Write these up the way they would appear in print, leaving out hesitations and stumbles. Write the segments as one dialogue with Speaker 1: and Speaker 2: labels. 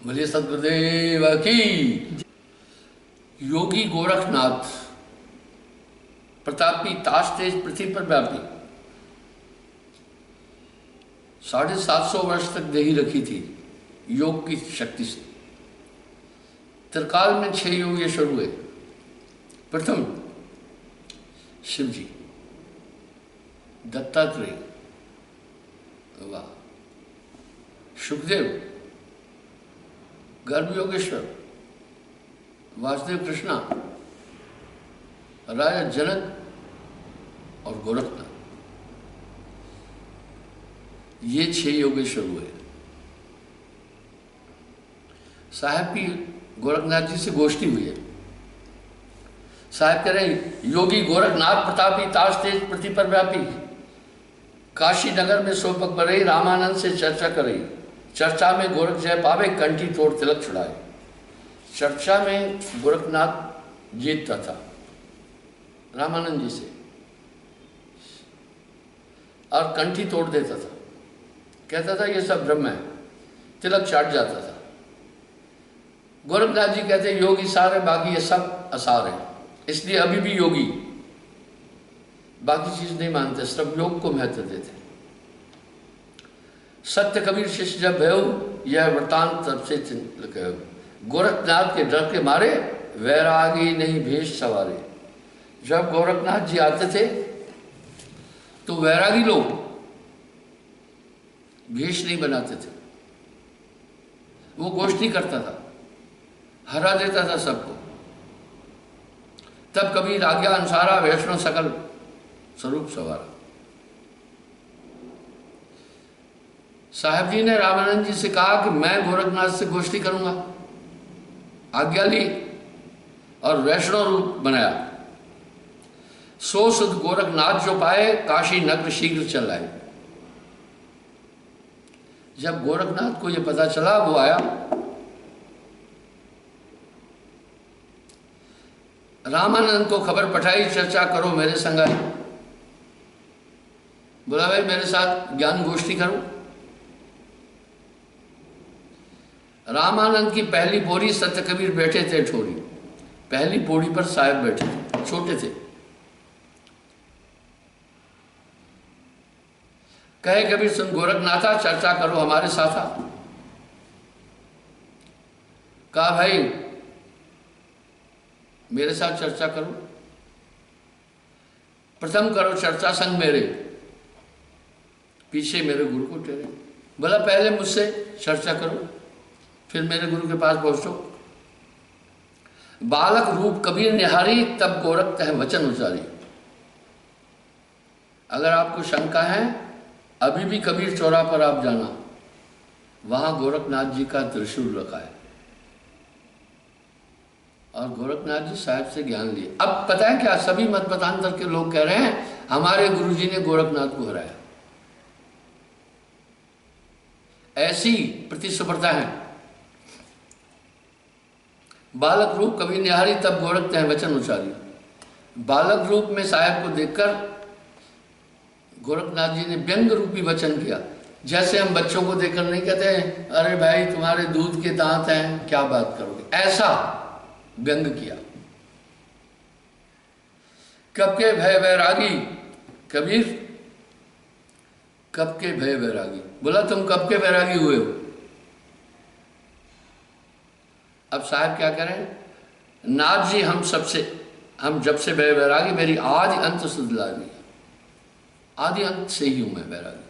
Speaker 1: बोलिए सदगुरुदेव की। योगी गोरखनाथ प्रतापी ताश तेज पृथ्वी पर व्यापी 750 वर्ष तक देही रखी थी योग की शक्ति से। त्रिकाल में 6 योग ये शुरू हुए। प्रथम शिव जी, दत्तात्रेय, वाह, सुखदेव, गर्भ योगेश्वर, वासुदेव कृष्णा, राजा जनक और गोरखनाथ, ये 6 योगेश्वर हुए। साहब की गोरखनाथ जी से गोष्ठी हुई है। साहब कह रहे योगी गोरखनाथ प्रतापी ताश तेज पृथ्वी पर व्यापी काशी नगर में सोपक बरई रामानंद से चर्चा करे। चर्चा में गोरख जय पावे कंठी तोड़ तिलक छुड़ाए। चर्चा में गोरखनाथ जीतता था रामानंद जी से और कंठी तोड़ देता था, कहता था ये सब ब्रह्म है, तिलक चाट जाता था। गोरखनाथ जी कहते योगी सारे बाकी ये सब असार है, इसलिए अभी भी योगी बाकी चीज नहीं मानते, सब योग को महत्व देते। सत्य कबीर शिष्य जब भयो यह वृतांत तब से कहो। गोरखनाथ के डर के मारे वैरागी नहीं भेष सवारे। जब गोरखनाथ जी आते थे तो वैरागी लोग भेष नहीं बनाते थे, वो गोष्ठी करता था, हरा देता था सबको। तब कबीर आज्ञा अनुसारा वैष्णव सकल स्वरूप सवारा। साहब जी ने रामानंद जी से कहा कि मैं गोरखनाथ से गोष्ठी करूंगा, आज्ञा ली और वैष्णव रूप बनाया। सो सुध गोरखनाथ जो पाए काशी नगर शीघ्र चल आए। जब गोरखनाथ को यह पता चला वो आया। रामानंद को खबर पठाई चर्चा करो मेरे संगाई। बोला भाई मेरे साथ ज्ञान गोष्ठी करो। रामानंद की पहली पौड़ी सत्य कबीर बैठे थे ठोरी। पहली पौड़ी पर साहब बैठे थे, छोटे थे। कहे कबीर सुन गोरखनाथा चर्चा करो हमारे साथा। कहा भाई मेरे साथ चर्चा करो, प्रथम करो चर्चा संग मेरे, पीछे मेरे गुरु को टेरे। बोला पहले मुझसे चर्चा करो फिर मेरे गुरु के पास पहुंचो। बालक रूप कबीर निहारी तब गोरख कहे वचन उचारी। अगर आपको शंका है अभी भी कबीर चौरा पर आप जाना, वहां गोरखनाथ जी का त्रिशूल रखा है और गोरखनाथ जी साहब से ज्ञान लिए। अब पता है क्या, सभी मत मतांतर के लोग कह रहे हैं हमारे गुरुजी ने गोरखनाथ को हराया। ऐसी प्रतिस्पर्धा है। बालक रूप कबीर निहारी तब गोरख कहे वचन उचारी। बालक रूप में साहब को देखकर गोरखनाथ जी ने व्यंग रूपी वचन किया। जैसे हम बच्चों को देखकर नहीं कहते अरे भाई तुम्हारे दूध के दांत हैं क्या बात करोगे, ऐसा व्यंग किया। कब के भय वैरागी कबीर, कब के भय वैरागी। बोला तुम कब के वैरागी हुए हो। अब साहब क्या करें, नाथ जी हम जब से भय वैरागी, मेरी आदि अंत सुध लागी। आदि अंत से ही हूं मैं वैरागी।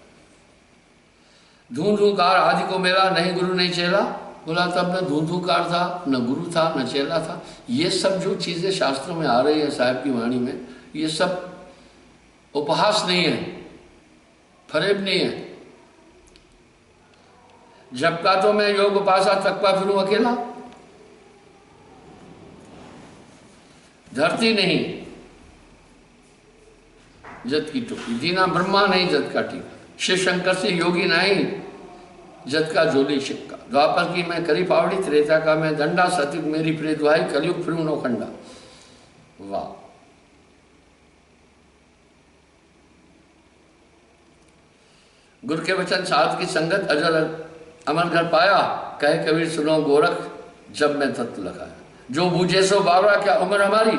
Speaker 1: धूंधूकार आदि को मेरा, नहीं गुरु नहीं चेला। बोला तब न धूंधूकार था, न गुरु था, न चेला था। ये सब जो चीजें शास्त्रों में आ रही है साहब की वाणी में, ये सब उपहास नहीं है, फरेब नहीं है। जब का तो मैं योग उपासा तकवा फिरूं अकेला। धरती नहीं जत की टुकड़ी, दीना ब्रह्मा नहीं जत का टीका। शिव शंकर से योगी नहीं जत का जोली शिक्का। द्वापर की मैं करी पावड़ी, त्रेता का मैं दंडा, सतयुग मेरी प्रिय दुहाई, कलयुग फिरूं नौखंडा। वाह, गुरु के वचन साध की संगत अजर अमर घर पाया। कहे कबीर सुनो गोरख जब मैं तत्व लखाया, जो बूझे सो बावरा, क्या उम्र हमारी।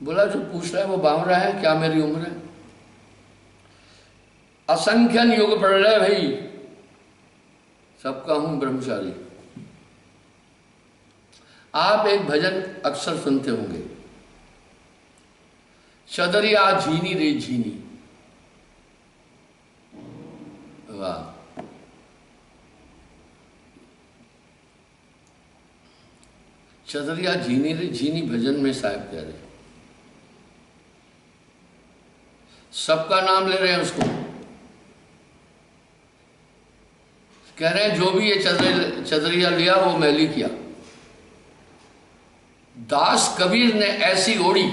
Speaker 1: बोला जो पूछ रहा है वो बावरा है, क्या मेरी उम्र है। असंख्यन युग पढ़ रहे भाई, सबका हूं ब्रह्मचारी। आप एक भजन अक्सर सुनते होंगे, चदरिया झीनी रे झीनी। वाह, चदरिया झीनी रे झीनी भजन में साहब कह रहे, सबका नाम ले रहे हैं उसको, कह रहे हैं जो भी ये चदरिया लिया वो मैली किया। दास कबीर ने ऐसी ओढ़ी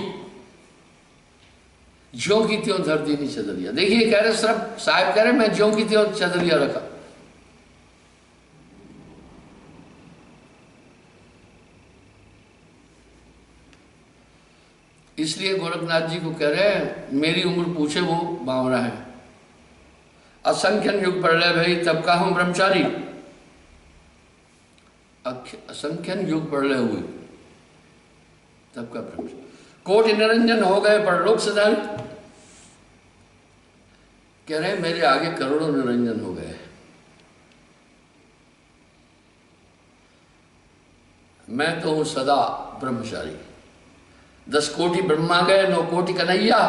Speaker 1: ज्यों की त्यों धर दी नहीं चदरिया। देखिए कह रहे सब साहब कह रहे मैं ज्यों की त्यों चदरिया रखा। इसलिए गोरखनाथ जी को कह रहे हैं मेरी उम्र पूछे वो बावरा है। असंख्यन युग पढ़ रहे भाई तब का हूं ब्रह्मचारी। असंख्यन युग पढ़ रहे हुए तब का ब्रह्मचारी। कोटि निरंजन हो गए परलोक सदाई। कह रहे मेरे आगे करोड़ों निरंजन हो गए, मैं तो हूं सदा ब्रह्मचारी। 10 कोटि ब्रह्मा गए 9 कोटि कन्हैया,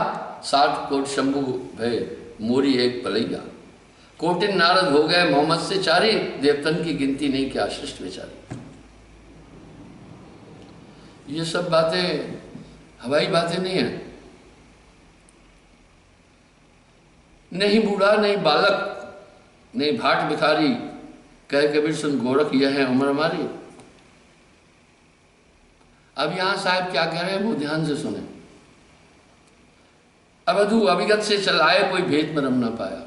Speaker 1: 60 कोटि शंभु भय मोरी एक पलैया। कोटि नारद हो गए मोहम्मद से चारी, देवतन की गिनती नहीं क्या शिष्ट बेचारी। ये सब बातें हवाई बातें नहीं है। नहीं बूढ़ा नहीं बालक नहीं भाट भिखारी, कह कबीर सुन गोरख यह है उम्र हमारी। अब यहां साहब क्या कह रहे हैं वो ध्यान से सुने। अवधू अविगत से चलाए कोई भेद में रम ना पाया।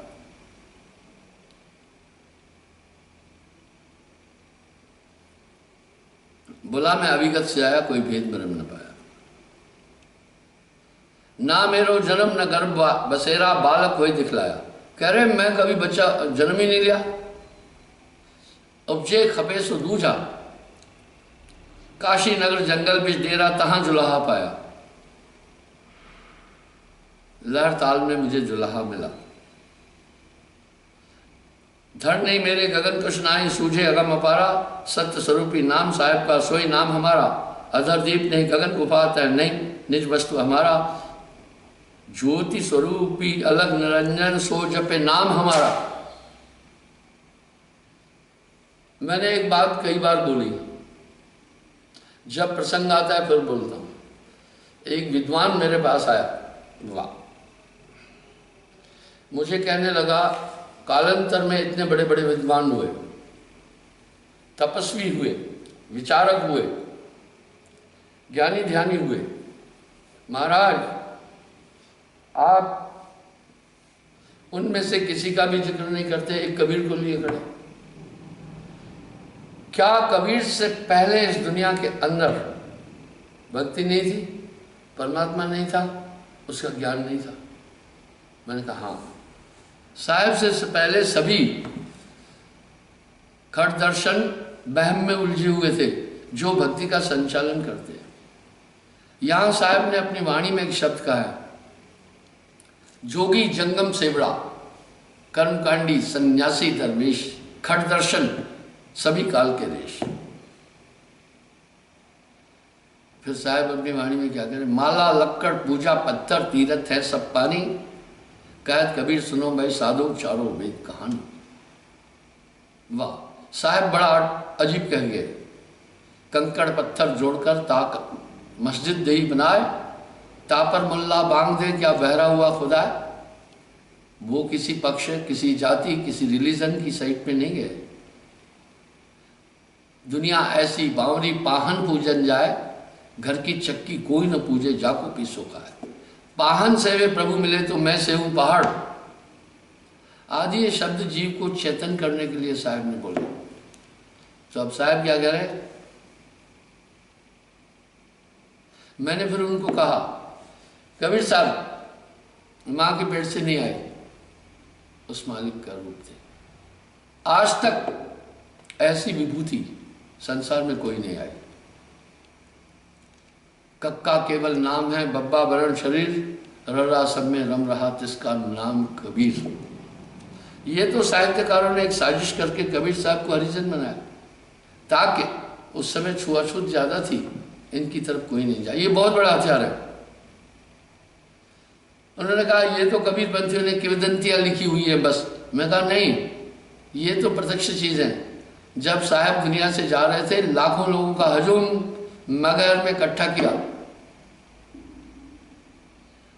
Speaker 1: बोला मैं अविगत से आया कोई भेद में रम ना पाया। ना मेरो जन्म न गर्भ बसेरा, बालक कोई दिखलाया। कह रहे मैं कभी बच्चा जन्म ही नहीं लिया। उपजे खपे सो दूजा, काशी नगर जंगल बिच डेरा तहां जुलाहा पाया। लहर ताल में मुझे जुलाहा मिला। धड़ नहीं मेरे गगन कुछ नाही, सूझे अगम अपारा। सत्य स्वरूपी नाम साहेब का सोई नाम हमारा। अधर दीप नहीं गगन गुफा तय नहीं निज वस्तु हमारा। ज्योति स्वरूपी अलग निरंजन सो जपे नाम हमारा। मैंने एक बात कई बार बोली, जब प्रसंग आता है फिर बोलता हूं। एक विद्वान मेरे पास आया, वाह, मुझे कहने लगा कालांतर में इतने बड़े बड़े विद्वान हुए, तपस्वी हुए, विचारक हुए, ज्ञानी ध्यानी हुए, महाराज आप उनमें से किसी का भी जिक्र नहीं करते, एक कबीर को लिए खड़े। क्या कबीर से पहले इस दुनिया के अंदर भक्ति नहीं थी, परमात्मा नहीं था, उसका ज्ञान नहीं था? मैंने कहा हाँ। साहब से पहले सभी खट दर्शन बहम में उलझे हुए थे जो भक्ति का संचालन करते हैं। यहां साहब ने अपनी वाणी में एक शब्द कहा है, जोगी जंगम सेवड़ा, कर्मकांडी सन्यासी दरवेश, खट दर्शन सभी काल के देश। फिर साहब अपनी वाणी में क्या करें, माला लक्कड़ पूजा पत्थर तीरथ है सब पानी। कहत कबीर सुनो भाई साधु चारों वेद कहानी। वाह, साहब बड़ा अजीब कह गए। कंकड़ पत्थर जोड़कर ताक मस्जिद दही बनाए, तापर मुल्ला बांग दे क्या बहरा हुआ खुदा। वो किसी पक्ष किसी जाति किसी रिलीजन की साइड पे नहीं गए। दुनिया ऐसी बावरी पाहन पूजन जाए, घर की चक्की कोई न पूजे जाको पीसो खाए। पाहन से वे प्रभु मिले तो मैं से हूं पहाड़। आदि ये शब्द जीव को चेतन करने के लिए साहब ने बोले। तो अब साहब क्या कह रहे, मैंने फिर उनको कहा कबीर साहब मां के पेट से नहीं आए, उस मालिक का रूप थे। आज तक ऐसी विभूति संसार में कोई नहीं आई। कक्का केवल नाम है, बब्बा वरण शरीर, ररा सब में रम रहा तिसका नाम कबीर। ये तो साहित्यकारों ने एक साजिश करके कबीर साहब को हरिजन बनाया, ताकि उस समय छुआछूत ज्यादा थी, इनकी तरफ कोई नहीं जाए। ये बहुत बड़ा हथियार है। उन्होंने कहा ये तो कबीर पंथियों ने किंवदंतियां लिखी हुई है बस। मैं कहा नहीं, ये तो प्रत्यक्ष चीज है। जब साहब दुनिया से जा रहे थे, लाखों लोगों का हजूम मगहर में इकट्ठा किया।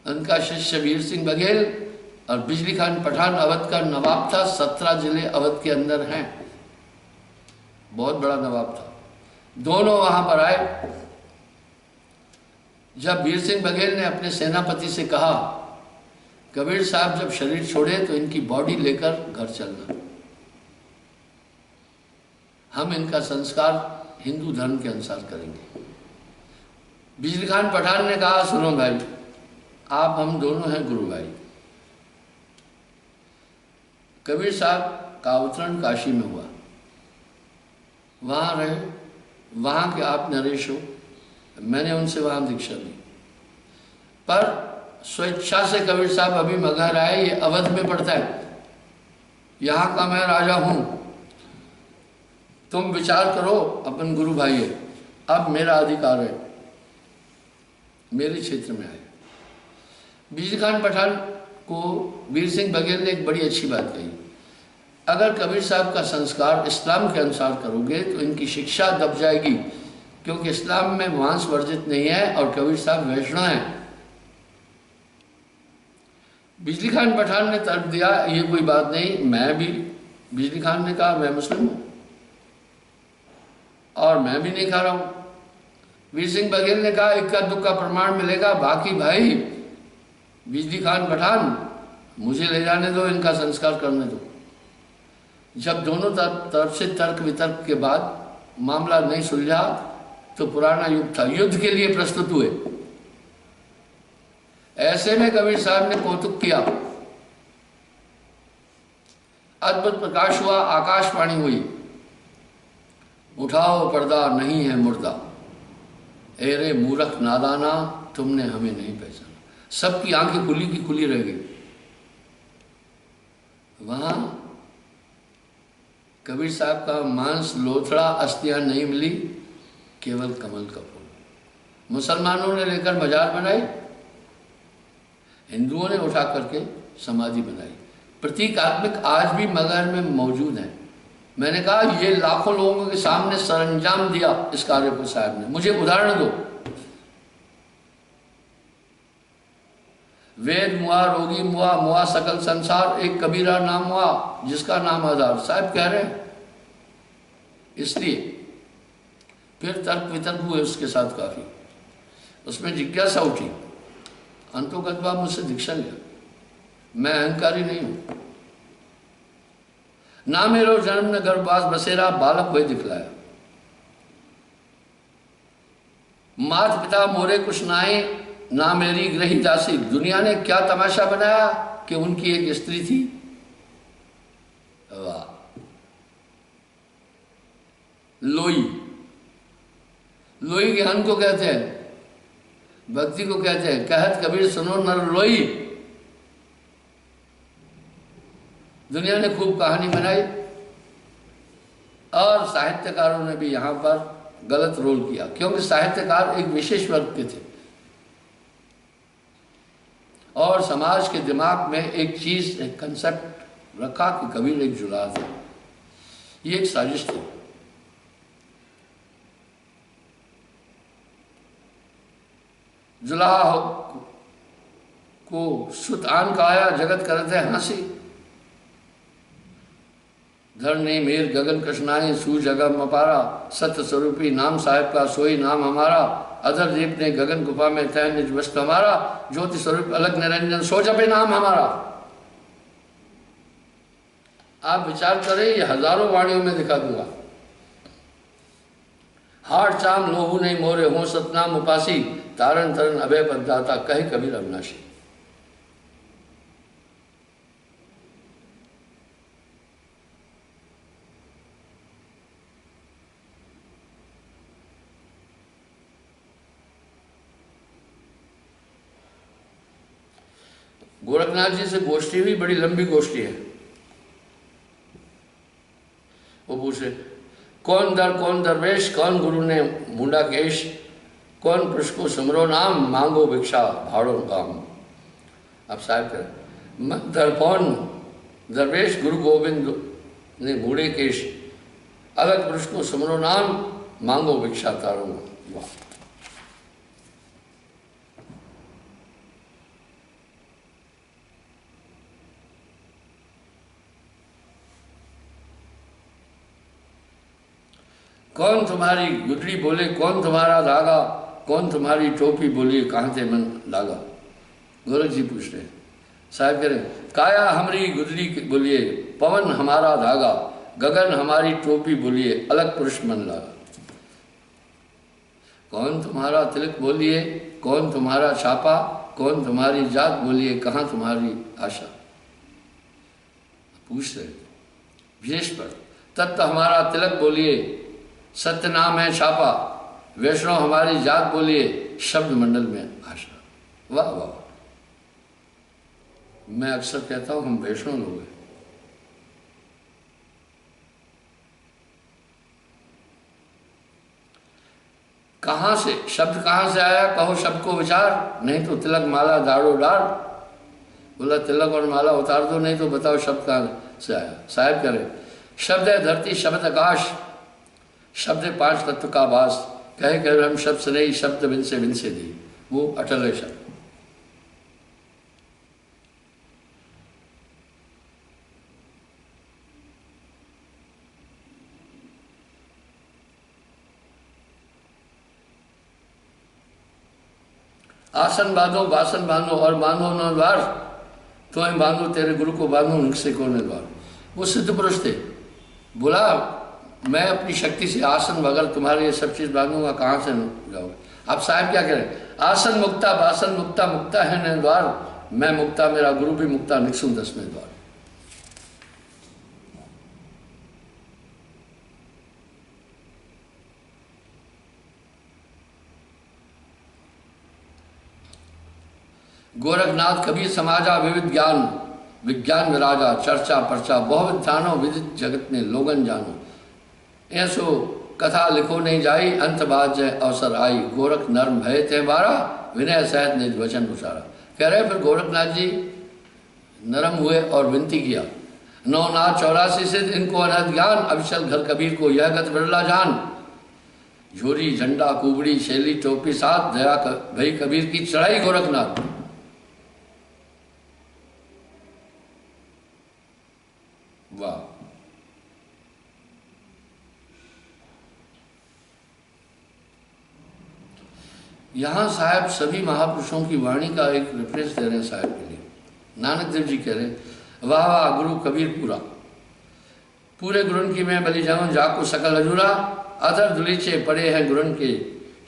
Speaker 1: उनका शिष्य वीर सिंह बघेल और बिजली खान पठान अवध का नवाब था। 17 जिले अवध के अंदर हैं, बहुत बड़ा नवाब था। दोनों वहां पर आए। जब वीर सिंह बघेल ने अपने सेनापति से कहा, कबीर साहब जब शरीर छोड़े तो इनकी बॉडी लेकर घर चलना, हम इनका संस्कार हिंदू धर्म के अनुसार करेंगे। बिजली खान पठान ने कहा, सुनो भाई, आप हम दोनों हैं गुरु भाई। कबीर साहब का अवतरण काशी में हुआ, वहां रहे, वहां के आप नरेश हो। मैंने उनसे वहां दीक्षा ली, पर स्वेच्छा से कबीर साहब अभी मगहर आए। ये अवध में पड़ता है, यहाँ का मैं राजा हूं, तुम विचार करो, अपन गुरु भाई है, अब मेरा अधिकार है, मेरे क्षेत्र में आए। बिजली खान पठान को वीर सिंह बघेल ने एक बड़ी अच्छी बात कही, अगर कबीर साहब का संस्कार इस्लाम के अनुसार करोगे तो इनकी शिक्षा दब जाएगी, क्योंकि इस्लाम में मांस वर्जित नहीं है और कबीर साहब वैष्णव हैं। बिजली खान पठान ने तर्क दिया, ये कोई बात नहीं, मैं भी, बिजली खान ने कहा मैं मुस्लिम हूं और मैं भी नहीं खा रहा हूं। वीर सिंह बघेल ने कहा इक्का दुक्का प्रमाण मिलेगा, बाकी भाई बिजली खान पठान मुझे ले जाने दो, इनका संस्कार करने दो। जब दोनों तरफ से तर्क वितर्क के बाद मामला नहीं सुलझा तो पुराना युग था, युद्ध के लिए प्रस्तुत हुए। ऐसे में कबीर साहब ने कौतुक किया, अद्भुत प्रकाश हुआ, आकाशवाणी हुई, उठाओ पर्दा नहीं है मुर्दा, एरे मूर्ख नादाना तुमने हमें नहीं पहचाना। सबकी आंखें खुली की खुली रह गई। वहां कबीर साहब का मांस लोथड़ा, अस्थियां नहीं मिली, केवल कमल का फूल। मुसलमानों ने लेकर मजार बनाई, हिंदुओं ने उठा करके समाधि बनाई। प्रतीकात्मक आज भी मगहर में मौजूद है। मैंने कहा ये लाखों लोगों के सामने सरंजाम दिया इस कार्य को साहब ने, मुझे उदाहरण दो। वेद मुआ, रोगी मुआ, मुआ सकल संसार, एक कबीरा नाम हुआ जिसका नाम आधार। साहब कह रहे हैं, इसलिए फिर तर्क वितर्क हुए उसके साथ काफी, उसमें जिज्ञासा उठी। अंतोगत बाब मुझसे दीक्षा लिया, मैं अहंकारी नहीं हूं। ना मेरो जन्म न गर्भवास बसेरा, बालक हुए दिखलाया। मात पिता मोरे कुछ नाए, ना मेरी ग्रही दासी। दुनिया ने क्या तमाशा बनाया कि उनकी एक स्त्री थी। वाह। लोई, लोई ज्ञान को कहते हैं, भक्ति को कहते हैं। कहत कबीर सुनो नर लोई। दुनिया ने खूब कहानी बनाई और साहित्यकारों ने भी यहां पर गलत रोल किया, क्योंकि साहित्यकार एक विशेष वर्ग के थे और समाज के दिमाग में एक चीज, एक कंसेप्ट रखा कि कबीर एक जुलाहा था। ये एक साजिश थी। जुलाहा को सुत आन काया, जगत करते हंसी। धरनी मेर गगन कृष्णाए, सू जगम अपारा, सत्य स्वरूपी नाम साहेब का सोई नाम हमारा। अधर दीप ने गगन गुफा में तय निज वस्तु हमारा, ज्योति स्वरूप अलग निरंजन सो जपे नाम हमारा। आप विचार करें, ये हजारों वाणियों में दिखा दूंगा। हार चाम लोहू नहीं मोरे, हो सतनाम उपासी, तारण तरन अभय पददाता, कहे कबीर अविनाशी। गोरखनाथ जी से गोष्ठी हुई, बड़ी लंबी गोष्ठी है। वो पूछे कौन दरवेश, कौन गुरु ने मुंडा केश, कौन पुरुष को सुमरो नाम, मांगो भिक्षा भाड़ो काम। अब साहब करें दर्पौन दरवेश, गुरु गोविंद ने बूढ़े केश, अलग पुरुष को सुमरो नाम, मांगो भिक्षा तारो। वाह, कौन तुम्हारी गुदड़ी बोले, कौन तुम्हारा धागा, कौन तुम्हारी टोपी बोली, कहाँ थे मन लागा। गोरख जी पूछ रहे साहब कह रहे काया हमारी गुदड़ी बोलिए, पवन हमारा धागा, गगन हमारी टोपी बोलिए, अलग पुरुष मन लागा। कौन तुम्हारा तिलक बोलिए, कौन तुम्हारा छापा, कौन तुम्हारी जात बोलिए, कहाँ तुम्हारी आशा। पूछ रहे विशेष पर तत्व हमारा तिलक बोलिए, सत्य नाम है छापा, वैष्णव हमारी जात बोलिए, शब्द मंडल में आशा। वाह वाह, मैं अक्सर कहता हूं हम वैष्णव लोग हैं। कहां से शब्द, कहां से आया, कहो शब्द को विचार, नहीं तो तिलक माला दाड़ो डार। बोला तिलक और माला उतार दो, नहीं तो बताओ शब्द कहां से आया। साहब करे शब्द है धरती, शब्द आकाश, शब्द है पांच तत्व का वास, कहे कर हम शब्द से नहीं, शब्द बिन से दी। वो अटल है शब्द। आसन बांधो, बासन बांधो, और बांधो न द्वार, तुम्हें बांधो तेरे गुरु को बांधो, नुस्खे को न द्वार। वो सिद्ध पुरुष थे। बोला मैं अपनी शक्ति से आसन बगल तुम्हारे ये सब चीज बांधूंगा, कहाँ से जाओगे। आप साहब क्या करें, आसन मुक्ता, बासन मुक्ता, मुक्ता है न द्वार, मैं मुक्ता, मेरा गुरु भी मुक्ता, निकसुम 10वें द्वार। गोरखनाथ कबीर समाजा विविध ज्ञान, विज्ञान विराजा, चर्चा परचा बहुत जानो, विदित जगत में लोगन जानो। ऐसो कथा लिखो नहीं जाई, अंत बात जय अवसर आई, गोरख नर्म भय त्योहारा, विनय सहित निज वचन उचारा। कह रहे फिर गोरखनाथ जी नरम हुए और विनती किया, 984 से इनको अनहद ज्ञान, अविचल घर कबीर को यह गत बिरला जान। झोरी झंडा कुबड़ी शैली टोपी साथ, दया भई कबीर की चढ़ाई गोरखनाथ। वाह, यहाँ साहब सभी महापुरुषों की वाणी का एक रेफरेंस दे रहे हैं साहब के लिए। नानक देव जी कह रहे हैं वाह वाह गुरु कबीर पूरा, पूरे गुरुन की मैं बलि जाऊं, जाको सकल अजूरा, अधर दुलीचे पड़े हैं गुरुन के,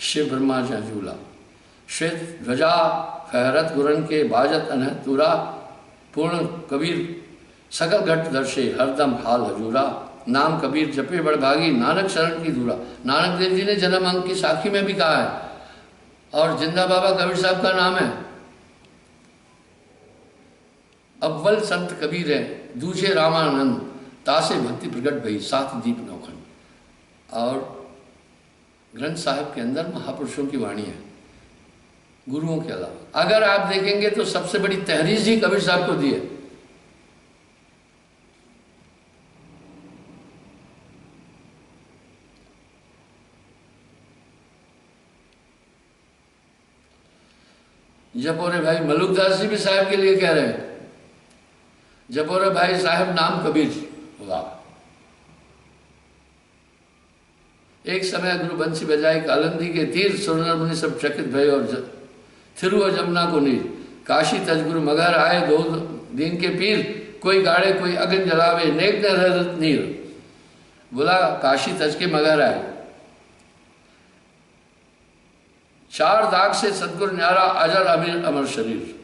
Speaker 1: शिव ब्रह्मा झूला। श्वेत ध्वजा फहरत गुरुन के, बाजत अनहद तूरा, पूर्ण कबीर सकल घट दर्शे, हरदम हाल हजूरा। नाम कबीर जपे बड़भागी, नानक शरण की दूरा। नानक देव जी ने जन्म अंक की साखी में भी कहा है, और जिंदा बाबा कबीर साहब का नाम है। अव्वल संत कबीर है, दूजे रामानंद, तासे भक्ति प्रकट भई, सात दीप नौखंड। और ग्रंथ साहिब के अंदर महापुरुषों की वाणी है गुरुओं के अलावा। अगर आप देखेंगे तो सबसे बड़ी तहरीर ही कबीर साहब को दी है। जपोरे भाई मलुकदास जी भी साहब के लिए कह रहे हैं, जपोरे भाई साहब नाम कबीर। वाह, एक समय गुरु बंसी बजाए कालंदी के तीर, सुरनर मुनि सब चकित भय, और थिरुआ जमुना को नीर। काशी तज गुरु मगर आए, दो दिन के पीर, कोई गाड़े कोई अगन जलावे, नेक न रहत नीर। बोला काशी तज के मगर आए, 4 दाग से सदगुरु न्यारा, अजर अमीर अमर शरीर।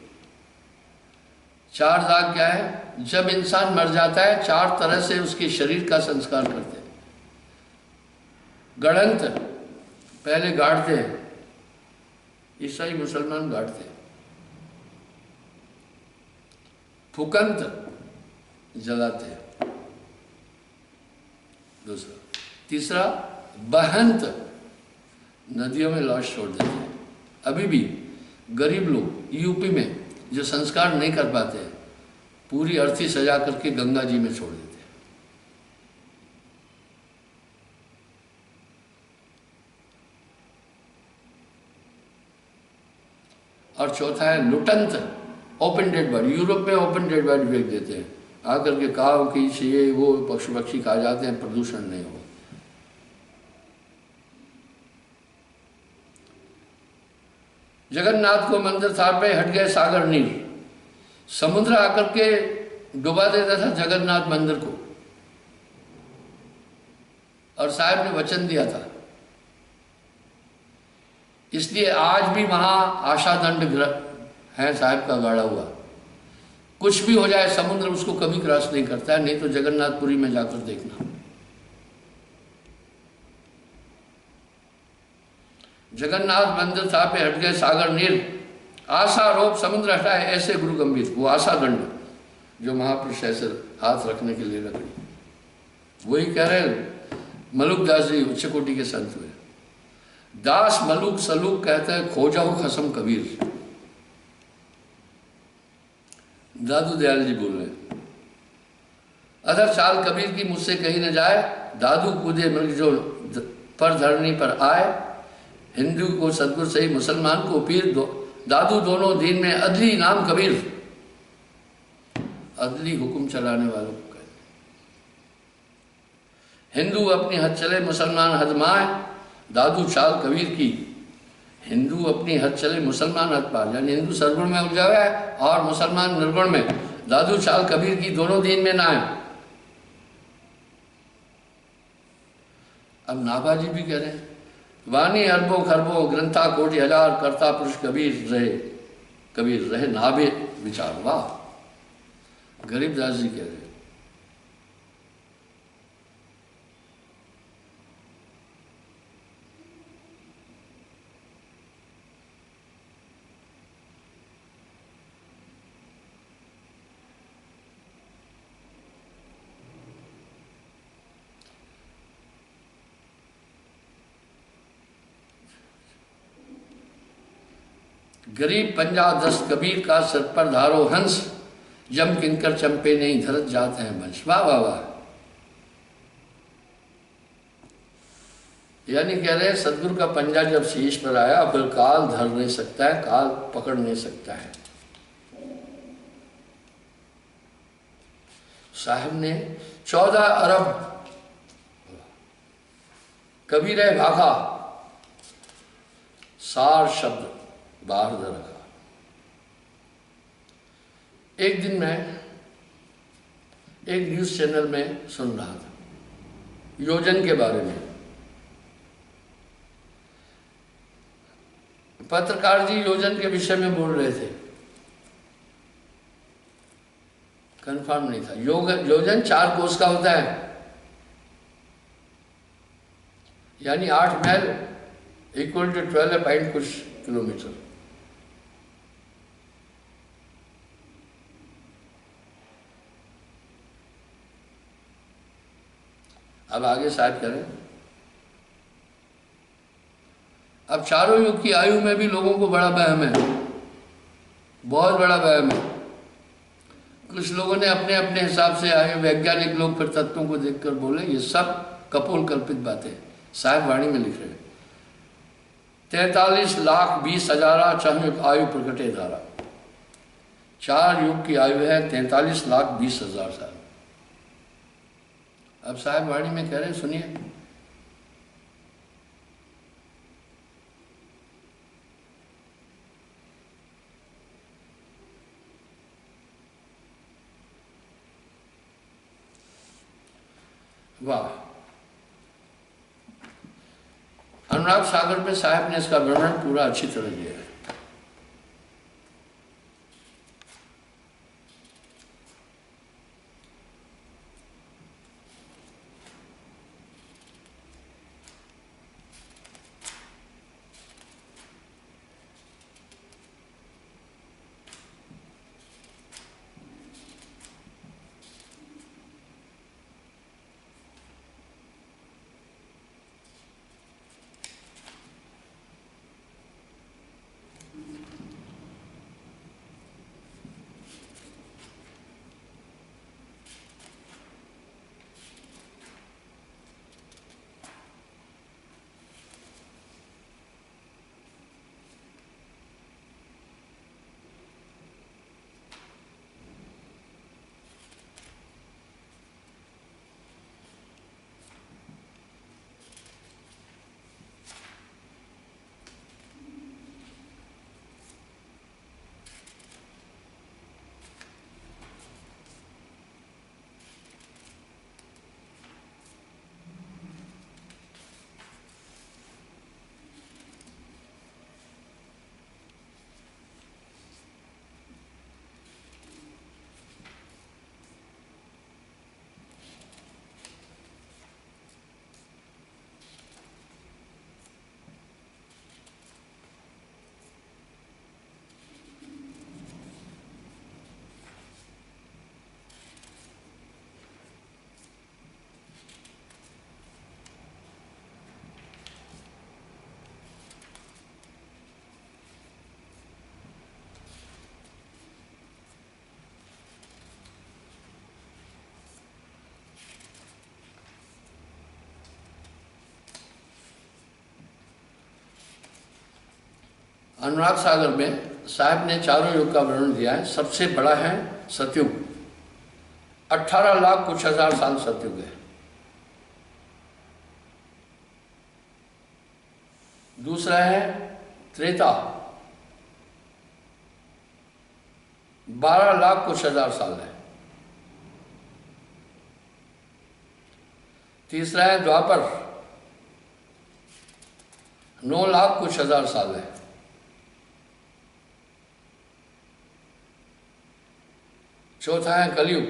Speaker 1: 4 दाग क्या है, जब इंसान मर जाता है 4 तरह से उसके शरीर का संस्कार करते हैं। गणंत पहले गाड़ते हैं, ईसाई मुसलमान गाड़ते हैं। फुकंत जलाते हैं। दूसरा। तीसरा, बहंत नदियों में लाश छोड़ देते हैं। अभी भी गरीब लोग यूपी में जो संस्कार नहीं कर पाते हैं, पूरी अर्थी सजा करके गंगा जी में छोड़ देते हैं। और चौथा है लुटंत, ओपन डेड बॉडी। यूरोप में ओपन डेड बॉडी फेंक देते हैं, आकर के काव की ये वो पशु पक्षी खा जाते हैं, प्रदूषण नहीं हो। जगन्नाथ को मंदिर था पे हट गए सागर नील, समुद्र आकर के डुबा देता था जगन्नाथ मंदिर को, और साहब ने वचन दिया था। इसलिए आज भी वहां आशा दंड है साहब का गाड़ा हुआ। कुछ भी हो जाए समुद्र उसको कभी क्रॉस नहीं करता है। नहीं तो जगन्नाथपुरी में जाकर देखना, जगन्नाथ मंदिर था पे हट गए सागर नील, आशा रोप समुद्र हटाए ऐसे गुरु गंभीर। वो आशा दंड जो महापुरुष ऐसे हाथ रखने के लिए रखी, वही कह रहे मलुक दास जी उच्च कोटि के संत हुए। दास मलुक सलूक कहते हैं खोजाओ खसम कबीर। दादू दयाल जी बोल रहे, अदर चाल कबीर की मुझसे कही न जाए, दादू कूदे मृग जो पर धरनी पर आए, हिंदू को सदगुरु सही मुसलमान को पीर दो, दादू दोनों दीन में अदली नाम कबीर। अदली हुक्म चलाने वालों को कहते, हिंदू अपनी हद चले मुसलमान हद माए, दादू चाल कबीर की। हिंदू अपनी हद चले मुसलमान हद पार, यानी हिंदू सरगुण में उलझा हुआ है और मुसलमान निर्गुण में, दादू चाल कबीर की दोनों दीन में ना है। अब नाभाजी भी कह रहे हैं, वाणी अरबों खरबों ग्रंथा कोटि हजार, करता पुरुष कबीर रहे नाभे विचार। वाह, गरीबदास जी कह रहे हैं। गरीब पंजा दस्त कबीर का सर पर धारो हंस, जम किंकर चंपे नहीं धरत जाते हैं वंश। वाह वाह वाह। यानी कह रहे हैं सदगुरु का पंजा जब शीश पर आया, फिर काल धर नहीं सकता है, काल पकड़ नहीं सकता है। साहब ने 14 अरब कबीर भाखा सार शब्द बाहर दे रखा। एक दिन मैं एक न्यूज चैनल में सुन रहा था योजन के बारे में। पत्रकार जी योजन के विषय में बोल रहे थे, कंफर्म नहीं था। योजन 4 कोस का होता है, यानी 8 माइल इक्वल टू 12 पॉइंट कुछ किलोमीटर। अब आगे साहब करें। अब चारों युग की आयु में भी लोगों को बड़ा वहम है, बहुत बड़ा वहम है। कुछ लोगों ने अपने अपने हिसाब से आए, वैज्ञानिक लोग फिर तत्वों को देखकर बोले ये सब कपोल कल्पित बातें। साहब वाणी में लिख रहे हैं 43,20,000 चाहे आयु प्रकटे धारा। 4 युग की आयु है 43,20,000 साल। अब साहब वाणी में कह रहे हैं, सुनिए। वाह, अनुराग सागर में साहब ने इसका वर्णन पूरा अच्छी तरह दिया है। अनुराग सागर में साहब ने चारों युग का वर्णन दिया है। सबसे बड़ा है सतयुग, 18 लाख कुछ हजार साल सतयुग है। दूसरा है त्रेता, 12 लाख कुछ हजार साल है। तीसरा है द्वापर, 9 लाख कुछ हजार साल है। चौथा है कलयुग,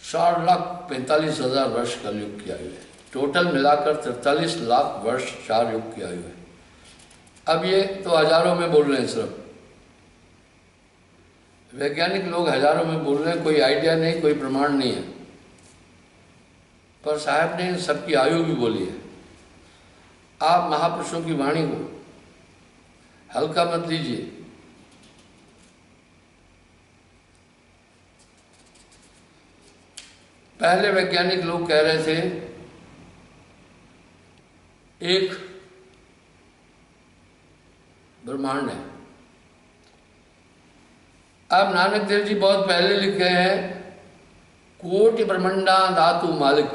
Speaker 1: 4,45,000 वर्ष कलयुग की आयु है। टोटल मिलाकर 43 लाख वर्ष 4 युग की आयु है। अब ये तो हजारों में बोल रहे हैं, सिर्फ वैज्ञानिक लोग हजारों में बोल रहे हैं, कोई आइडिया नहीं, कोई प्रमाण नहीं है। पर साहब ने सबकी आयु भी बोली है। आप महापुरुषों की वाणी को हल्का मत लीजिए। पहले वैज्ञानिक लोग कह रहे थे एक ब्रह्मांड है। अब नानक देव जी बहुत पहले लिखे हैं कोटि ब्रह्मंडा धातु मालिक।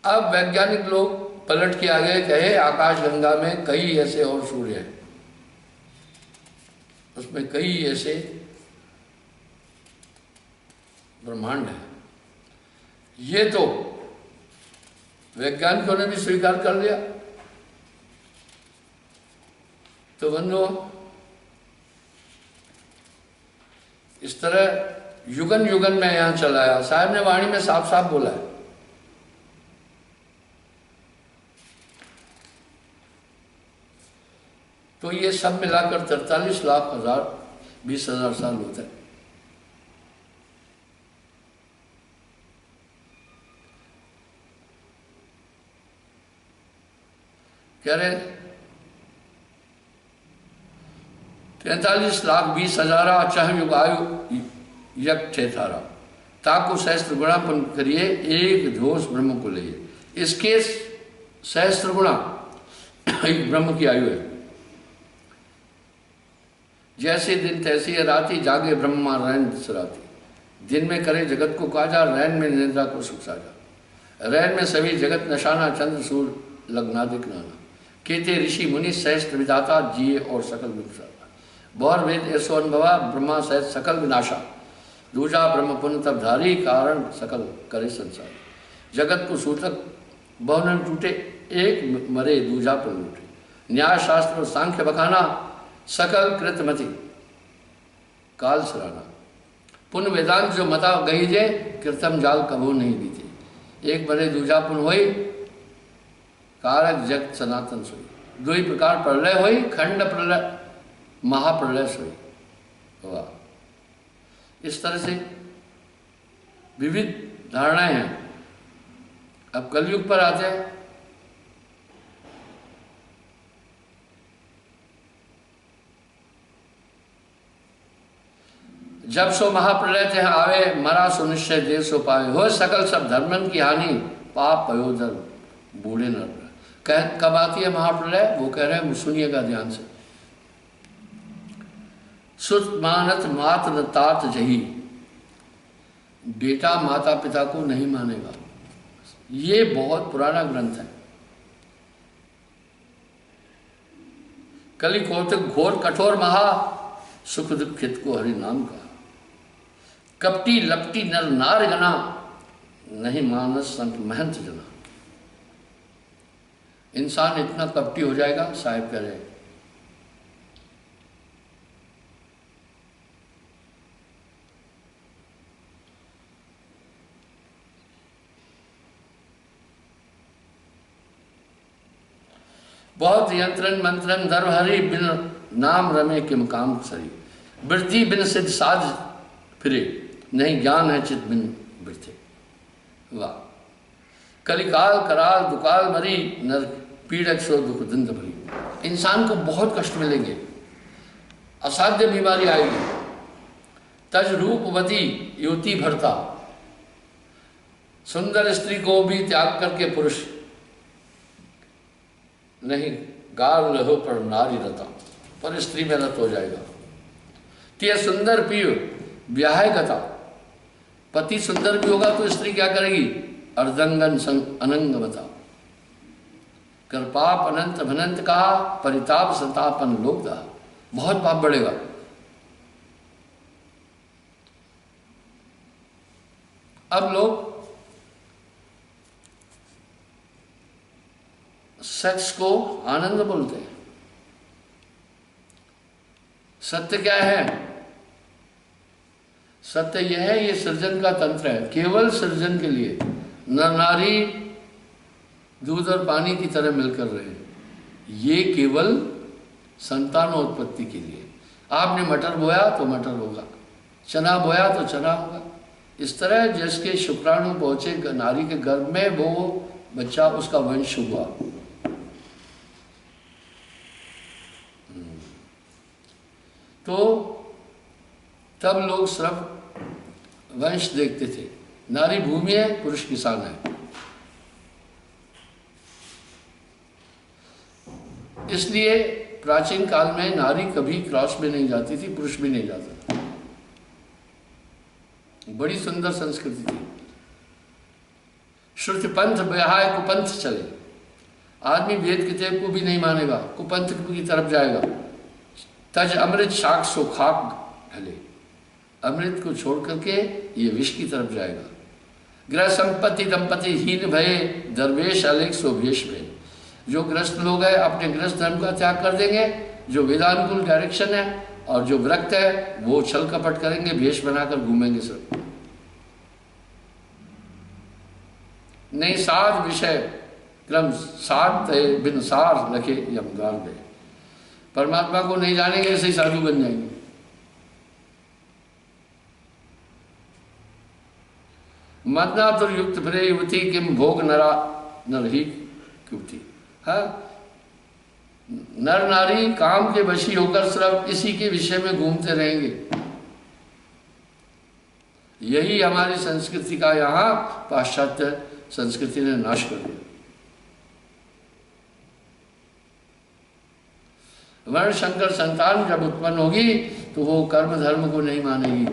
Speaker 1: अब वैज्ञानिक लोग पलट के आगे कहे आकाश गंगा में कई ऐसे और सूर्य हैं, उसमें कई ऐसे ब्रह्मांड है। ये तो वैज्ञानिकों ने भी स्वीकार कर लिया। तो बंधुओं, इस तरह युगन युगन में यहां चला आया। साहब ने वाणी में साफ साफ बोला है। तो ये सब मिलाकर 43 लाख 20,000 साल होता है। कह रहे 43 लाख 20,000 चाहे युग आयु यक थे थारा ताको सहस्त्र गुणापन करिए एक धोष ब्रह्म को लिए। इसके सहस्त्र गुणा एक ब्रह्म की आयु है। जैसे दिन तैसी है राती, जागे ब्रह्मा रैन सराती। दिन में करे जगत को काजा, रैन में निद्रा को सुख साजा। रैन में सभी जगत नशाना, चंद्र सूर्य लग्नादिक नाना। केते ऋषि मुनि सहस्त्र विधाता, जिये और सकल विधाता। बौर वेद ऐसो अनुभवा, ब्रह्मा सहित सकल विनाशा। दूजा ब्रह्म पुण्य तब धारी, कारण सकल करे संसार। जगत को सूतक बहुनन टूटे, एक मरे दूजा पर लूटे। न्याय शास्त्र और सांख्य बखाना, सकल कृतमति काल सराना। पुण्य वेदांत जो मता गई जे, कृतम जाल कभो नहीं बीते। एक मरे दूजा पुण्य होई, कारक जगत सनातन सोई। दो ही प्रकार प्रलय हुई, खंड प्रलय महाप्रलय सोई। वाह, इस तरह से विविध धारणाएं हैं। अब कलयुग पर आते हैं। जब सो महाप्रलय थे आवे, मरा सो निश्चय देव सो पावे। हो सकल सब धर्मन की हानि, पाप पयोधर बूढ़े नर। कब आती है महाप्रलय? वो कह रहे हैं, सुनिएगा ध्यान से। सुत मानत मात न तात जही, बेटा माता पिता को नहीं मानेगा। ये बहुत पुराना ग्रंथ है। कली कौतुक घोर कठोर महा, सुख दुखित को हरि नाम का। कपटी लपटी नर नार गना, नहीं मानस संत महंत जना। इंसान इतना कपटी हो जाएगा, साहिब कह रहे हैं। बहुत यंत्रन मंत्रन धर्म हरि, बिन नाम रमे किम काम सरी। वृद्धि बिन सिद्ध साध फिरे, नहीं ज्ञान है चित बिन वृथे। वाह, कलिकाल कराल दुकाल मरी, नर पीड़क सो दुख दंड भरी। इंसान को बहुत कष्ट मिलेंगे, असाध्य बीमारी आएगी। तज रूपवती युवती भरता, सुंदर स्त्री को भी त्याग करके पुरुष नहीं गाल रहो पर नारी रता, पर स्त्री में रत हो जाएगा। ते सुंदर पिय ब्याह गता, पति सुंदर भी होगा तो स्त्री क्या करेगी? अर्धंगन अनंग बता। कर पाप अनंत भनंत कहा, परिताप संतापन लोक दा। बहुत पाप बढ़ेगा। अब लोग सेक्स को आनंद बोलते हैं। सत्य क्या है? सत्य यह है, ये सृजन का तंत्र है, केवल सृजन के लिए। नर नारी दूध और पानी की तरह मिलकर रहे, ये केवल संतानोत्पत्ति के लिए। आपने मटर बोया तो मटर होगा, चना बोया तो चना होगा। इस तरह जिसके शुक्राणु पहुंचे नारी के गर्भ में, वो बच्चा उसका वंश हुआ। तो तब लोग सिर्फ वंश देखते थे। नारी भूमि है, पुरुष किसान है। इसलिए प्राचीन काल में नारी कभी क्रॉस में नहीं जाती थी, पुरुष भी नहीं जाता था। बड़ी सुंदर संस्कृति थी। श्रुति पंथ ब्याह कुपंथ चले। आदमी वेद किताब को भी नहीं मानेगा, कुपंथ की तरफ जाएगा। तज अमृत शाक सो खाक ढले, अमृत को छोड़ करके ये विष की तरफ जाएगा। ग्रह संपत्ति दंपति हीन भय, दरवेश अलेख सो भेष भय। जो ग्रस्त लोग हैं अपने ग्रस्त धर्म का त्याग कर देंगे, जो वेदानुकूल डायरेक्शन है, और जो विरक्त है वो छल कपट करेंगे, भेष बनाकर घूमेंगे सब। नहीं साध विषय क्रम साध बिन सार रखे यमगार गए। परमात्मा को नहीं जानेंगे, ऐसे ही साधु बन जाएंगे। मदनातुर युक्त फिरे युवती किम भोग नरा नरही क्युवती। हाँ, नर नारी काम के वशी होकर सिर्फ इसी के विषय में घूमते रहेंगे। यही हमारी संस्कृति का यहाँ पाश्चात्य संस्कृति ने नाश कर दिया। वर्ण शंकर संतान जब उत्पन्न होगी तो वो कर्म धर्म को नहीं मानेगी।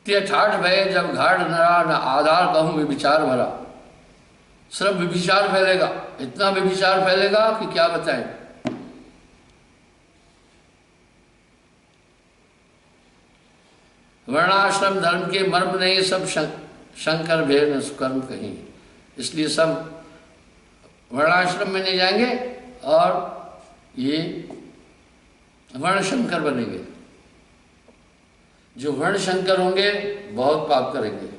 Speaker 1: ते ठाठ भय जब घाट नरा न आधार कहूं विचार भरा। सिर्फ विचार फैलेगा, इतना विचार फैलेगा कि क्या बताएं। वर्णाश्रम धर्म के मर्म नहीं, सब शंकर भेद न सुकर्म कहीं। इसलिए सब वर्णाश्रम में नहीं जाएंगे और ये वर्ण शंकर बनेंगे। जो वर्ण शंकर होंगे बहुत पाप करेंगे।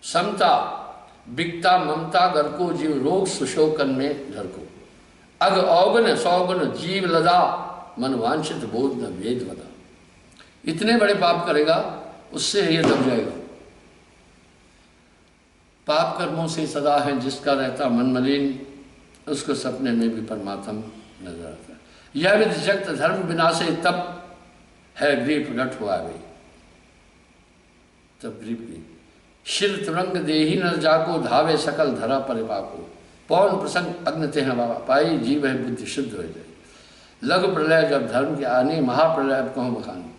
Speaker 1: समता बिकता ममता घर को जीव रोग सुशोकन में धर को। अग औगन सौगन जीव लदा मन वांछित बोध न वेद वदा। इतने बड़े पाप करेगा, उससे ये दब जाएगा। पाप कर्मों से सदा है जिसका रहता मन मलिन, उसको सपने में भी परमात्मा नजर आता है। यह विधि जगत धर्म विनाशे तब है गृह प्रकट हुआ गई। तब गृह की शिर तुरंग देही न जाको, धावे सकल धरा परिपाको। पौन प्रसंग अग्न ते पाई, जीव है बुद्धि शुद्ध हो जाए। लघु प्रलय जब धर्म के आने, महाप्रलय अब कहूँ बखानी।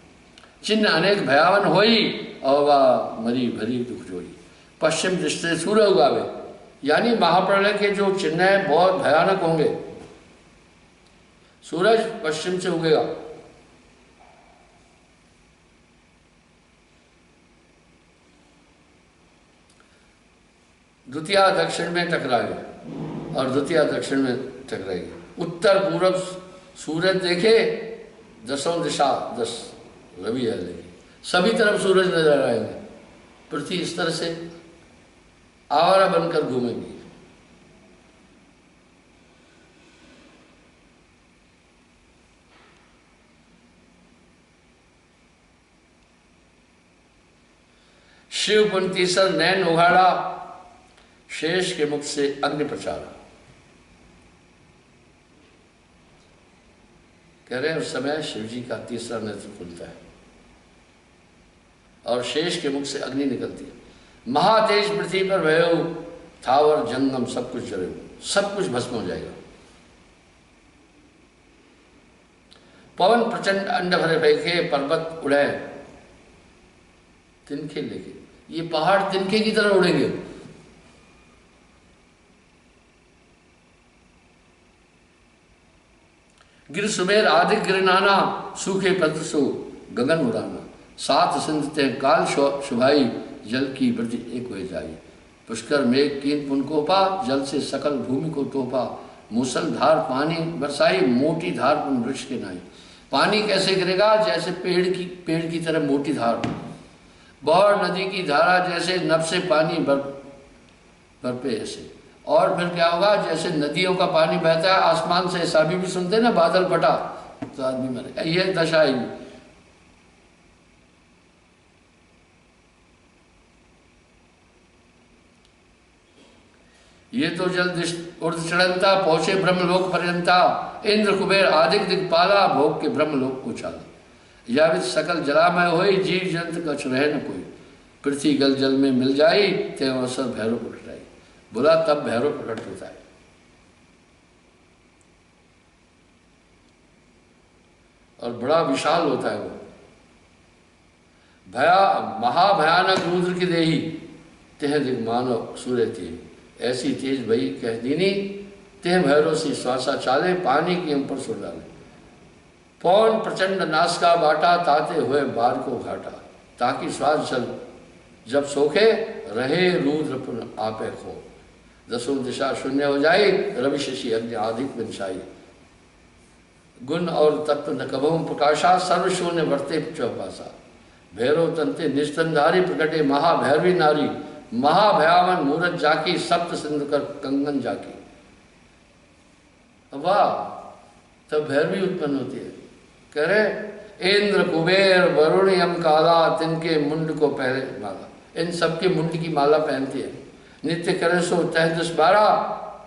Speaker 1: चिन्ह अनेक भयावन होई, अवा मरी भरी दुख जोई। पश्चिम दृष्टि सूर्य उगावे, यानी महाप्रलय के जो चिन्ह हैं बहुत भयानक होंगे। सूरज पश्चिम से उगेगा, द्वितीया दक्षिण में टकराएगी और द्वितीया दक्षिण में टकराएगी। उत्तर पूर्व सूरज देखे, दसों दिशा 10 रवि है, लेकिन सभी तरफ सूरज नजर आएंगे। पृथ्वी इस तरह से आवारा बनकर घूमेंगी। शिव पुंतीसर नैन उघाड़ा, शेष के मुख से अग्नि प्रचारा। कह रहे हैं उस समय शिव जी का तीसरा नेत्र खुलता है और शेष के मुख से अग्नि निकलती है। महातेज पृथ्वी पर भयो, थावर जंगम सब कुछ जले, सब कुछ भस्म हो जाएगा। पवन प्रचंड अंड भरे फेंके, पर्वत उड़े तिनके लेके, ये पहाड़ तिनके की तरह उड़ेंगे। गिर सुमेर आदि गिरनाना, सूखे पत्र सो गगन उड़ाना। सात सिंध ते काल शुभाई, जल की वृद्धि एक हो जाई। पुष्कर मेघ कीन पुनकोपा, जल से सकल भूमि को तोपा। मूसलधार पानी बरसाई, मोटी धार पुन वृक्ष के नाई। पानी कैसे गिरेगा? जैसे पेड़ की तरह मोटी धार। बौर नदी की धारा जैसे नभ से पानी बरपे ऐसे। और फिर क्या होगा? जैसे नदियों का पानी बहता है आसमान से, ऐसा भी सुनते ना, बादल फटा तो आदमी मरे, ये दशा आएगी। ये तो जल उर्ध चढ़ंता, पहुंचे ब्रह्मलोक पर्यंता। इंद्र कुबेर आदिक दिक्पाला, भोग के ब्रह्मलोक को चाला। यावित सकल जलामय होई, जीव जंत कछ रहे न कोई। पृथ्वी गल जल में मिल जाई, ते अवसर भैरव प्रकट आई। बोला तब भैरव प्रकट होता है। और बड़ा विशाल होता है वो। महाभयानक रुद्र की देही, तेह दिग्मानव सूर्य थी। ऐसी तेज भई कह दीनी, तेह भैरव सी श्वासा चाले। पानी की हम पर सुर डाले। पौन प्रचंड नाश का बाटा, ताते हुए बार को घाटा। ताकि श्वास जल जब सोखे, रहे रुद्र पुन आपे खो। दसों दिशा शून्य हो जाए, रवि शशि अग्नि आदिक विंशाई। गुण और तत्व न कभों प्रकाशा, सर्व शून्य वर्ते चौपासा। भैरव तंते निस्तनधारी, प्रकटे महाभैरवी नारी। महाभयावन मूरत जाकी, सप्त सिंधु कर कंगन जाकी। वाह, तब भैरवी उत्पन्न होती है। कह रहे इंद्र कुबेर वरुण यम काला, तिनके मुंड को पहले माला। इन सबके मुंड की माला पहनती है। नित्य करे सो 33-12,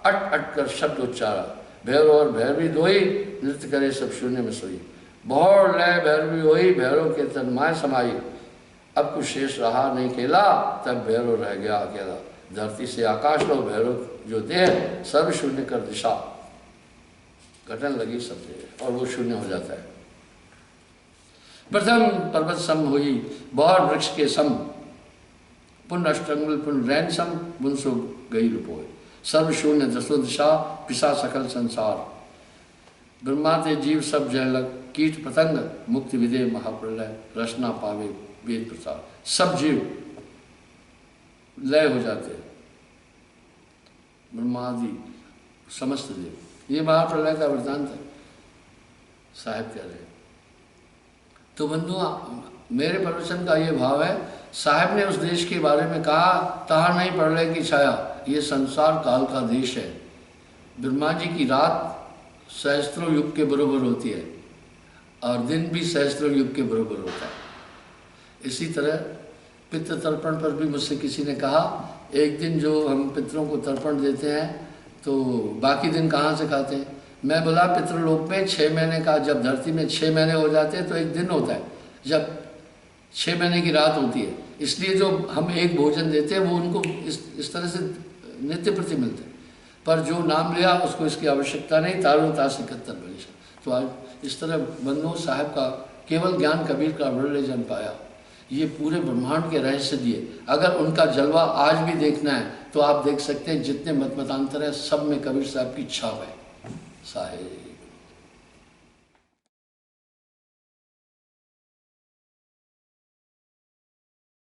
Speaker 1: अट अट कर शब्द उच्चारा। भैरव और भैरवी दोई, नृत्य करे सब शून्य में सोई। बहुर लय भैरवी होई, भैरव के तन माय समाई। अब कुछ शेष रहा नहीं खेला, तब भैरव रह गया अकेला। धरती से आकाश लो भैरव जो देह, सर्व शून्य कर दिशा। घटन लगी सब और वो शून्य हो जाता है। प्रथम पर्वत सम हुई, बौर वृक्ष के सम। पुन अष्टंगुल पुन रैन सम, बुनसो गई रुपोय। सर्व शून्य दसो दिशा, पिसा सकल संसार। ब्रह्मा ते जीव सब जय लग, कीट पतंग मुक्ति विदे महाप्रलय। रचना पावे वेद प्रसार। सब जीव लय हो जाते हैं, ब्रह्मादि समस्त देव। ये महाप्रलय का वृतांत है, साहिब कह रहे हैं। तो बंधुआ, मेरे प्रवचन का ये भाव है, साहब ने उस देश के बारे में कहा, तहाँ नहीं प्रलय की छाया। ये संसार काल का देश है। ब्रह्मा जी की रात सहस्त्रों युग के बराबर होती है और दिन भी सहस्त्रों युग के बराबर होता है। इसी तरह पितृ तर्पण पर भी मुझसे किसी ने कहा, एक दिन जो हम पितरों को तर्पण देते हैं तो बाकी दिन कहाँ से खाते हैं? मैं बोला पितृलोक में 6 महीने का, जब धरती में 6 महीने हो जाते हैं तो एक दिन होता है, जब 6 महीने की रात होती है। इसलिए जो हम एक भोजन देते हैं वो उनको इस तरह से नित्य प्रति मिलते हैं। पर जो नाम लिया उसको इसकी आवश्यकता नहीं। तारों तास 71 बलिशा। तो आज इस तरह बंधुओं, साहब का केवल ज्ञान कबीर का वर्णन जन पाया। ये पूरे ब्रह्मांड के रहस्य दिए। अगर उनका जलवा आज भी देखना है तो आप देख सकते हैं, जितने मत मतांतर है सब में कबीर साहब की छाप है। साहेब